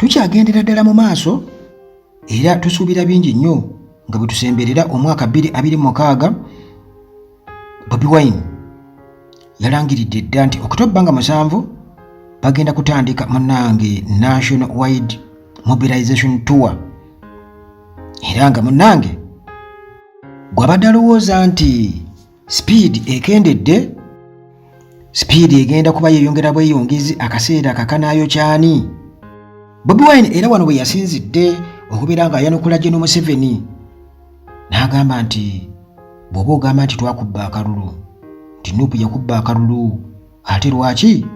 tukyagendera ddala mu maaso era tusuubira bingi nnyo nga bwe tusemberera omwaka 2026. Bobi Wine yalangiridde dda nti October 7 bagenda kutandika munnange National Wide Mobilization Tour, era nga munnange gwabadde alowooza nti speed ekendedde, speed egenda kuba yeeyongera bweyongezi akaseera akakanaayo kyani. Bobi Wine era wano bwe yasinzidde okubeera nga ayanukula General Museveni n'agamba nti bw'oba ogamba nti twakubba akalulu, nti Nuupu yakubba akalulu, ate lwaki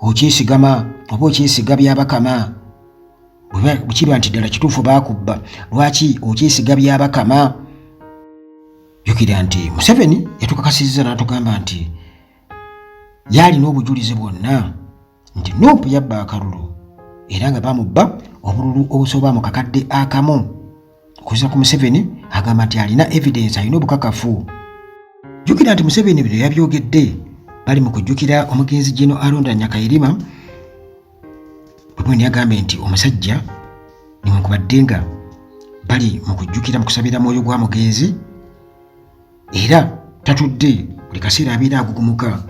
okyesigama oba okyesiga byabakama? Bwe kiba nti ddala kituufu baakubba, lwaki okyesiga byabakama? Jjukira nti Museveni yatukakasizza n'atugamba nti yalina obujulizi bwonna nti Nuupu yabba akalulu era nga bamubba obululu obusoba mu kakadde akamu. Okuza ku Museveni agamba nti alina evidence, alina obukakafu. Jjukira nti Museveni bino yabyogedde bali mu kujjukira omugenzi General Alonda Nyakairima. Bwe yagambye nti omusajja newankubadde nga bali mu kujjukira mu kusabira mwoyo gwa mugenzi era tatudde buli kaseera abeera agugumuka,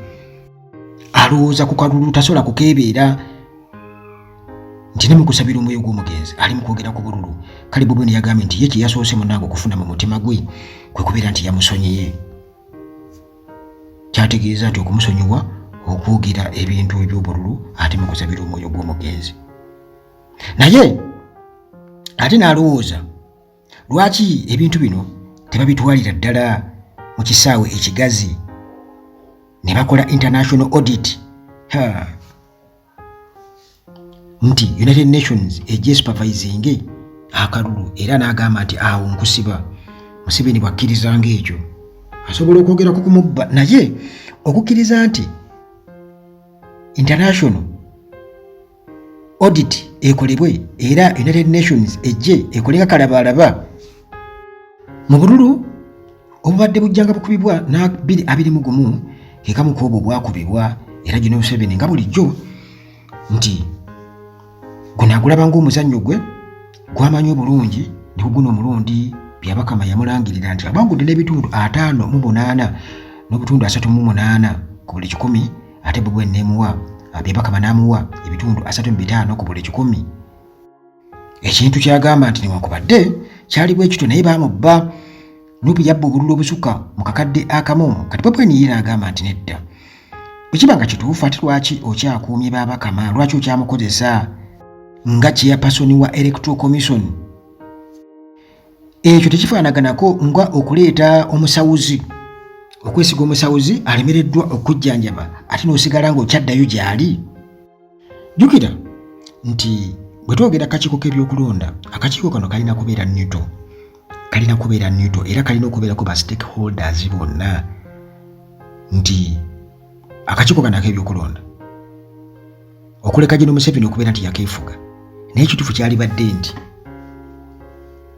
alowooza ku kalulu tasobola kukeebeera, nti ne mu kusabira omwoyo gw'omugenzi ali mu kwogera ku bululu. Kale Bobi Wine yagambye nti ye kye yasoose munnange okufuna mu mutima gwe kwe kubeera nti yamusonyiye. Kyategeeza nti okumusonyiwa okwogera ebintu eby'obululu ate mu kusabira omwoyo gw'omugenzi. Naye ate n'alowooza lwaki ebintu bino tebabitwalira ddala mu kisaawe ekigazi ne bakola international audit. Nti United Nations ejje supervising akalulu, era n'agamba nti awo nkusiba. Museveni bw'akkiriza ng'ekyo asobola okwogera ku kumubba, naye okukkiriza nti international audit ekolebwe era United Nations ejje ekole nga kalabalaba mu bululu obubadde bujjanga bukubibwa na 2021 kekamu k'obwo bwakubibwa, era General Museveni nga bulijjo nti gunaagulaba ng'omuzannyo gwe gwamanyi obulungi ne guguno omulundi byabakama yamulangirira nti abangudde n'ebitundu 58 n'obutundu 38 ku buli 100, ate Bobi Wine neemuwa byabakama n'amuwa ebitundu 35 ku buli 100. Ekintu kyagamba nti newankubadde kyali bwe kityo naye baamubba. Nuupu yabba obululu obusukka mu kakadde akamu. Kati Bobi Wine ye n'agamba nti nedda, bwe kiba nga kituufu ate lwaki okyakuumye baabakama, lwaki okyamukozesa nga chairperson wa Electoral Commission? Ekyo tekifaanaganako nga okuleeta omusawuzi, okwesiga omusawuzi alemereddwa okujjanjaba ate n'osigala ng'okyaddayo gy'ali. Jjukira nti bwe twogera akakiiko k'ebyokulonda, akakiiko kano kalina kubeera neutral, era kalina okubeerako ba stakeholders bonna. Nti akakiiko kano ak'ebyokulonda okuleka General Museveni okubeera nti yakeefuga, naye ekituufu kyali badde nti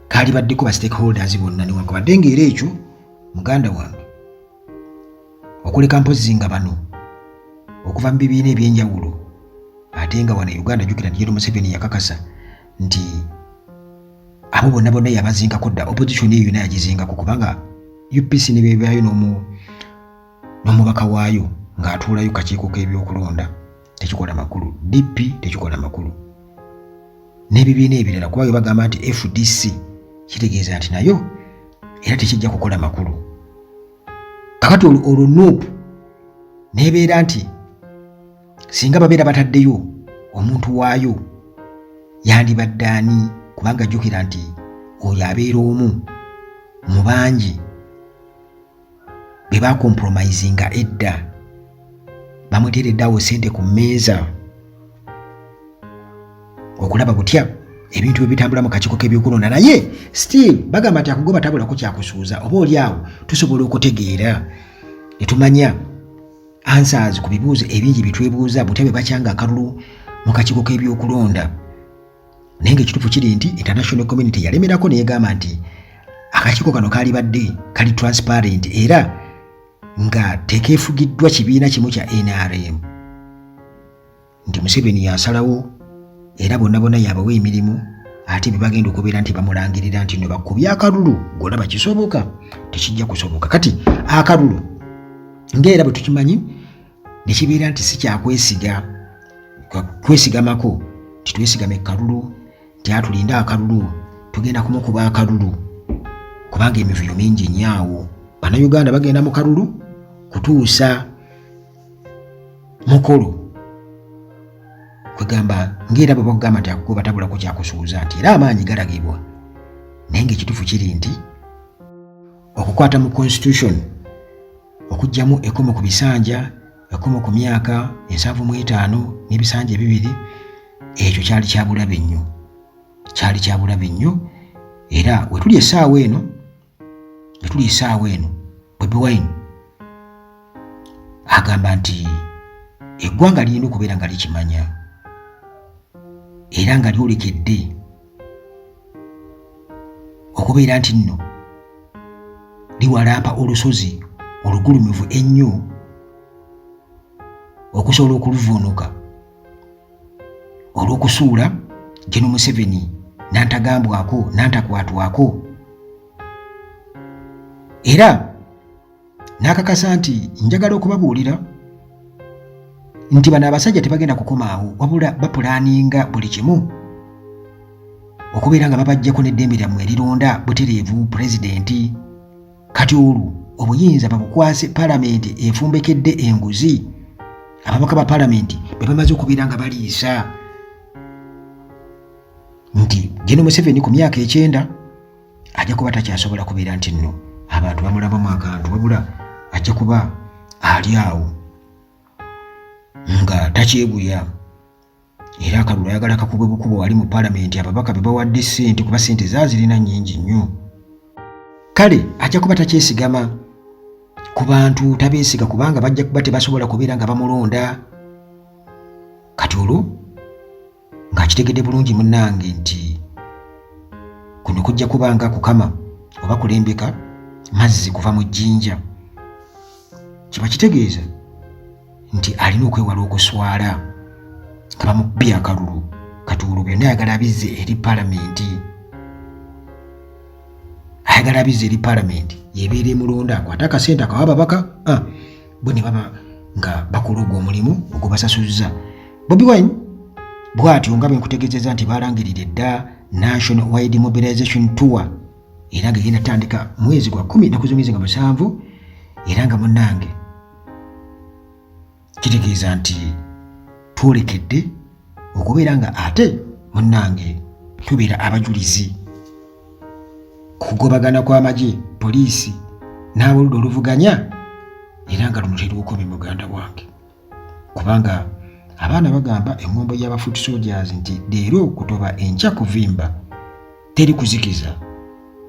kaalibaddeko ba stakeholders bonna, newankubadde ng'era ekyo muganda wange okuleka mpozi nga bano okuva mu bibiina ebyenjawulo, ate nga wano Uganda jjukira nti General Museveni yakakasa nti abo bonna bonna yabazingako dda, opposition eyo yonna yagizingako, kubanga UPC ne beebaayo n'omubaka waayo ng'atuulayo kakiiko k'ebyokulonda tekikola makulu, DP tekikola makulu, n'ebibiina ebirala kuba bwe bagamba nti FDC kitegeeza nti nayo era tekijja kukola makulu. Kakati olwo Nuupu neebeera nti singa babeera bataddeyo omuntu waayo yandibadde ani? Kubanga jjukira nti oyo abeera omu mu bangi be bakompromisinga edda, bamuteereddeawo ssente ku mmeeza okulaba butya ebintu bwe bitambula mu kakiiko k'ebyokulonda. Naye still bagamba nti akugoba tabulako kyakusuuza, oba oli awo tusobola okutegeera ne tumanya answers ku bibuuzo ebingi bitwebuuza butya bwe bakyanga akalulu mu kakiiko k'ebyokulonda. Naye ng'ekituufu kiri nti international community yalemerako neegamba nti akakiiko kano kaalibadde kali transparent era nga tekeefugiddwa kibiina kimu kya NRM, nti Museveni yasalawo era bonna yabawa emirimu ate bebagenda okubeera nti bamulangirira nti no bakubya akalulu golaba kisoboka tekijja kusoboka. Kati akalulu ng'era bwe tukimanyi nekibeera nti si kyakwesigamako, titwesigame kalulu nti atulinda akalulu tugenda kumukuba akalulu, kubanga emivuyo mingi nnyo. Bannayuganda bagenda mu kalulu kutuusa mukolo kwegamba ng'era bwe bakugamba nti akukuba tabulako kyakusuuza nti era amaanyi galagibwa, naye ng'ekituufu kiri nti okukwata mu constitution okuggyamu ekkomo ku bisanja, ekkomo ku myaka 75 n'ebisanja 2, ekyo kyali kyabulabe nnyo. Era wetuli essaawa eno Bobi Wine agamba nti eggwanga lirina okubeera nga likimanya era nga lyolekedde okubeera nti nno liwalampa olusozi olugulumivu ennyo okusobola okuluvuunuka olw'okusuula General Museveni n'antagambwako n'antakwatwako, era n'akakasa nti njagala okubabuulira nti bano abasajja tebagenda kukomaawo wabula bapulaaninga buli kimu okubeera nga babajjako n'eddembe lyammwe erironda butereevu pulezidenti. Kati olwo obuyinza babukwase palamenti efumbekedde enguzi, ababaka ba palamenti be bamaze okubeera nga baliisa nti General Museveni ku myaka 9 ajja kuba takyasobola kubeera nti nno abantu bamulabamu akantu, wabula ajja kuba ali awo nga takyeguya. Era akalulu ayagala kakubwe bukubo wali mu palamenti, ababaka be bawadde ssente kuba ssente zaazirina nnyingi nnyo. Kale ajja kuba takyesigama ku bantu, tabeesiga kubanga bajja kuba tebasobola kubeera nga bamulonda. Kati olwo ng'akitegedde bulungi munnange nti kuno kujja kubanga kukama oba kulembeka mazzi kuva mu jjinja, kiba kitegeeza nti alina okwewala okuswala nga bamubbye akalulu. Kati olwo byonna ayagala abizze eri palamenti, yebeera emulonda akwate akasente akawa ababaka bo ne baba nga bakola ogwo omulimu ogubasasuzza. Bobi Wine bw'atyo nga bwe nkutegeezezza nti balangirira edda National Wide Mobilization Tour, era nga egenda tandika mwezi gwa 10 ennaku z'omwezi nga 7, era nga munnange kitegeeza nti twolekedde okubeera nga ate munnange tubeera abajulizi kugobagana kw'amagye, poliisi n'aboludda oluvuganya, era nga luno terukome muganda wange, kubanga abaana bagamba engombo y'aba foot soldiers nti leero kutoba enkya kuvimba teri kuzikiza.